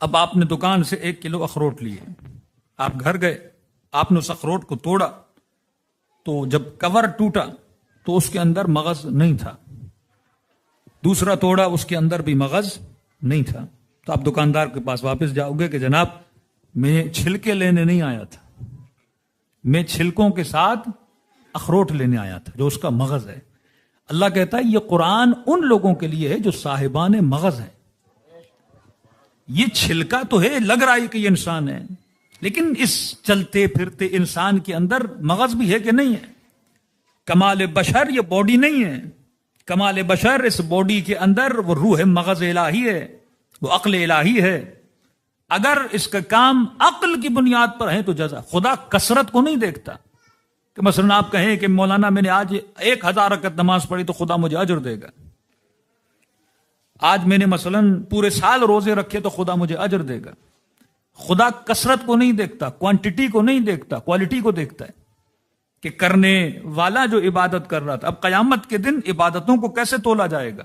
اب آپ نے دکان سے 1 کلو اخروٹ لیے، آپ گھر گئے، آپ نے اس اخروٹ کو توڑا، تو جب کور ٹوٹا تو اس کے اندر مغز نہیں تھا، دوسرا توڑا اس کے اندر بھی مغز نہیں تھا، تو آپ دکاندار کے پاس واپس جاؤ گے کہ جناب میں چھلکے لینے نہیں آیا تھا، میں چھلکوں کے ساتھ اخروٹ لینے آیا تھا جو اس کا مغز ہے۔ اللہ کہتا ہے یہ قرآن ان لوگوں کے لیے ہے جو صاحبان مغز ہیں۔ یہ چھلکا تو ہے، لگ رہا ہے کہ یہ انسان ہے، لیکن اس چلتے پھرتے انسان کے اندر مغز بھی ہے کہ نہیں ہے؟ کمال بشر یہ باڈی نہیں ہے، کمال بشر اس باڈی کے اندر وہ روح مغز الہی ہے، وہ عقل الہی ہے۔ اگر اس کا کام عقل کی بنیاد پر ہے تو جزا۔ خدا کثرت کو نہیں دیکھتا کہ مثلا آپ کہیں کہ مولانا میں نے آج 1000 رکعت نماز پڑھی تو خدا مجھے اجر دے گا، آج میں نے مثلا پورے سال روزے رکھے تو خدا مجھے اجر دے گا۔ خدا کثرت کو نہیں دیکھتا، کوانٹٹی کو نہیں دیکھتا، کوالٹی کو دیکھتا ہے کہ کرنے والا جو عبادت کر رہا تھا۔ اب قیامت کے دن عبادتوں کو کیسے تولا جائے گا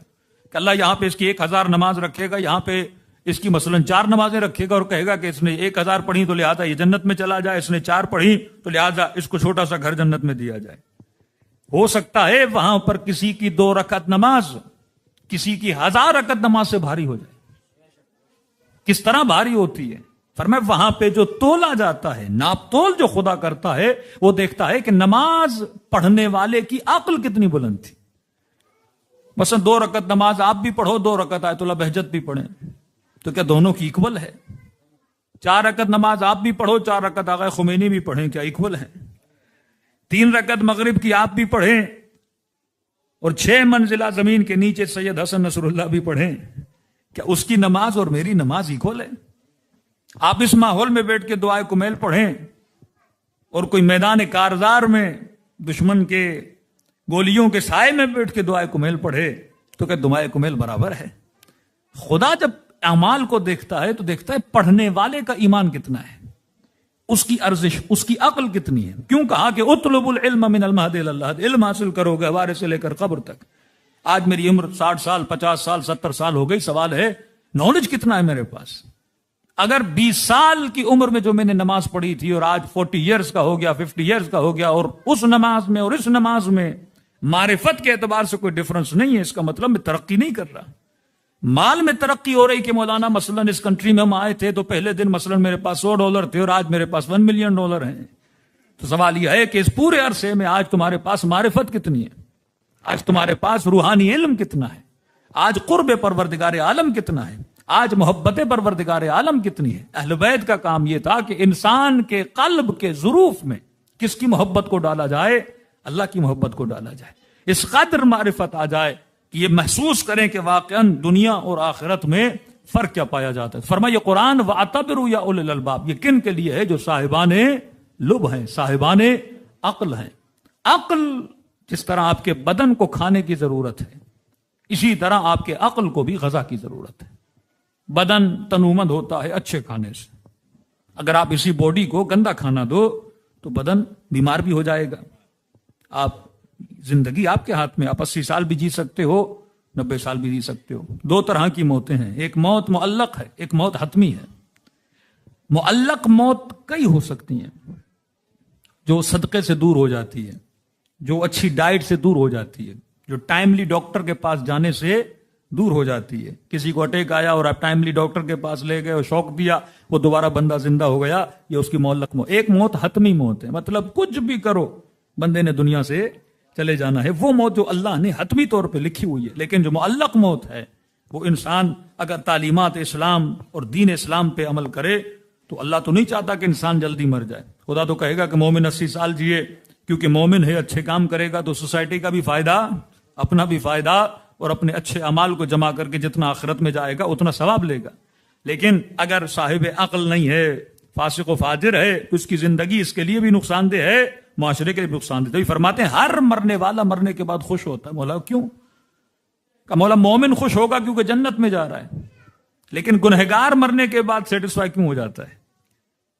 کہ اللہ یہاں پہ اس کی 1000 نماز رکھے گا، یہاں پہ اس کی مثلا 4 نمازیں رکھے گا اور کہے گا کہ اس نے 1000 پڑھی تو لہذا یہ جنت میں چلا جائے، اس نے 4 پڑھی تو لہذا اس کو چھوٹا سا گھر جنت میں دیا جائے۔ ہو سکتا ہے وہاں پر کسی کی 2 رکعت نماز کسی کی 1000 رکعت نماز سے بھاری ہو جائے۔ کس طرح بھاری ہوتی ہے؟ فرمایا وہاں پہ جو تولا جاتا ہے، ناپ تول جو خدا کرتا ہے، وہ دیکھتا ہے کہ نماز پڑھنے والے کی عقل کتنی بلند تھی۔ مثلا 2 رکعت نماز آپ بھی پڑھو، 2 رکعت آیت اللہ بہجت بھی پڑھیں، تو کیا دونوں کی ایکول ہے؟ 4 رکعت نماز آپ بھی پڑھو، 4 رکعت آقا خمینی بھی پڑھیں، کیا ایکول ہے؟ 3 رکعت مغرب کی آپ بھی پڑھیں اور 6 منزلہ زمین کے نیچے سید حسن نصر اللہ بھی پڑھیں، کیا اس کی نماز اور میری نماز ایکول ہے؟ آپ اس ماحول میں بیٹھ کے دعائے کمیل پڑھیں اور کوئی میدان کارزار میں دشمن کے گولیوں کے سائے میں بیٹھ کے دعائے کمیل پڑھے، تو کیا دعائے کمیل برابر ہے؟ خدا جب اعمال کو دیکھتا ہے تو دیکھتا ہے پڑھنے والے کا ایمان کتنا ہے، اس کی ارزش، اس کی عقل کتنی ہے۔ کیوں کہا کہ اطلب العلم من المہد الی اللحد، علم حاصل کرو گے حوارے سے لے کر قبر تک۔ آج میری عمر 60 سال 50 سال 70 سال ہو گئی، سوال ہے نالج کتنا ہے میرے پاس؟ اگر 20 سال کی عمر میں جو میں نے نماز پڑھی تھی اور آج 40 ایئرز کا ہو گیا، 50 ایئرز کا ہو گیا، اور اس نماز میں اور اس نماز میں معرفت کے اعتبار سے کوئی ڈفرنس نہیں ہے، اس کا مطلب میں ترقی نہیں کر رہا۔ مال میں ترقی ہو رہی کہ مولانا مثلا اس کنٹری میں ہم آئے تھے تو پہلے دن مثلا میرے پاس $100 تھے اور آج میرے پاس $1 ملین ہیں، تو سوال یہ ہے کہ اس پورے عرصے میں آج تمہارے پاس معرفت کتنی ہے؟ آج تمہارے پاس روحانی علم کتنا ہے؟ آج قرب پروردگار عالم کتنا ہے؟ آج محبت پروردگار عالم کتنی ہے؟ اہل بیت کا کام یہ تھا کہ انسان کے قلب کے ظروف میں کس کی محبت کو ڈالا جائے؟ اللہ کی محبت کو ڈالا جائے، اس قدر معرفت آ جائے کہ یہ محسوس کریں کہ واقعاً دنیا اور آخرت میں فرق کیا پایا جاتا ہے۔ فرمایا قرآن وَاعْتَبِرُوا یا اولي الالباب، یہ کن کے لیے ہے؟ جو صاحبان لب ہیں، صاحبان عقل ہیں۔ عقل جس طرح آپ کے بدن کو کھانے کی ضرورت ہے، اسی طرح آپ کے عقل کو بھی غذا کی ضرورت ہے۔ بدن تنومند ہوتا ہے اچھے کھانے سے، اگر آپ اسی باڈی کو گندا کھانا دو تو بدن بیمار بھی ہو جائے گا۔ آپ زندگی آپ کے ہاتھ میں، آپ 80 سال بھی جی سکتے ہو، 90 سال بھی جی سکتے ہو۔ 2 طرح کی موتیں ہیں، ایک موت معلق ہے، ایک موت حتمی ہے۔ معلق موت کئی ہو سکتی ہیں، جو صدقے سے دور ہو جاتی ہے، جو اچھی ڈائٹ سے دور ہو جاتی ہے، جو ٹائملی ڈاکٹر کے پاس جانے سے دور ہو جاتی ہے۔ کسی کو اٹیک آیا اور آپ ٹائملی ڈاکٹر کے پاس لے گئے اور شوق دیا، وہ دوبارہ بندہ زندہ ہو گیا، یہ اس کی معلق موت۔ ایک موت حتمی موت ہے، مطلب کچھ بھی کرو بندے نے دنیا سے چلے جانا ہے، وہ موت جو اللہ نے حتمی طور پہ لکھی ہوئی ہے۔ لیکن جو معلق موت ہے، وہ انسان اگر تعلیمات اسلام اور دین اسلام پہ عمل کرے تو اللہ تو نہیں چاہتا کہ انسان جلدی مر جائے۔ خدا تو کہے گا کہ مومن 80 سال جیے، کیونکہ مومن ہے، اچھے کام کرے گا تو سوسائٹی کا بھی فائدہ، اپنا بھی فائدہ، اور اپنے اچھے اعمال کو جمع کر کے جتنا آخرت میں جائے گا اتنا ثواب لے گا۔ لیکن اگر صاحب عقل نہیں ہے، فاسق و فاجر ہے، تو اس کی زندگی اس کے لیے بھی نقصان دہ ہے، معاشرے کے لیے بھی نقصان دہ۔ تو فرماتے ہیں ہر مرنے والا مرنے کے بعد خوش ہوتا ہے۔ مولا کیوں؟ کہ مولا مومن خوش ہوگا کیونکہ جنت میں جا رہا ہے، لیکن گنہگار مرنے کے بعد سیٹسفائی کیوں ہو جاتا ہے؟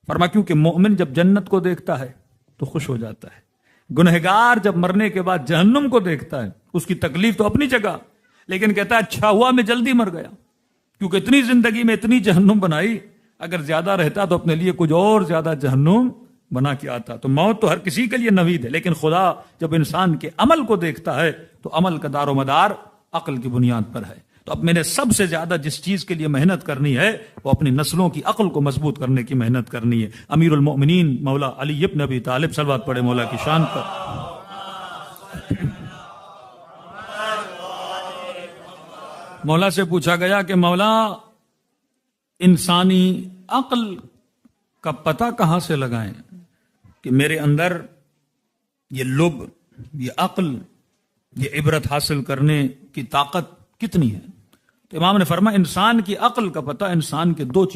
فرما کیونکہ مومن جب جنت کو دیکھتا ہے تو خوش ہو جاتا ہے، گنہگار جب مرنے کے بعد جہنم کو دیکھتا ہے، اس کی تکلیف تو اپنی جگہ، لیکن کہتا ہے اچھا ہوا میں جلدی مر گیا، کیونکہ اتنی زندگی میں اتنی جہنم بنائی، اگر زیادہ رہتا تو اپنے لیے کچھ اور زیادہ جہنم بنا کے آتا. تو موت تو ہر کسی کے لیے نوید ہے، لیکن خدا جب انسان کے عمل کو دیکھتا ہے تو عمل کا دار و مدار عقل کی بنیاد پر ہے. تو اب میں نے سب سے زیادہ جس چیز کے لیے محنت کرنی ہے وہ اپنی نسلوں کی عقل کو مضبوط کرنے کی محنت کرنی ہے. امیر المؤمنین مولا علی ابن ابی طالب صلوات پڑھے مولا کی شان پر. مولا سے پوچھا گیا کہ مولا انسانی عقل کا پتہ کہاں سے لگائیں کہ میرے اندر یہ لب، یہ عقل، یہ عبرت حاصل کرنے کی طاقت کتنی ہے؟ تو امام نے فرمایا انسان کی عقل کا پتہ انسان کے دو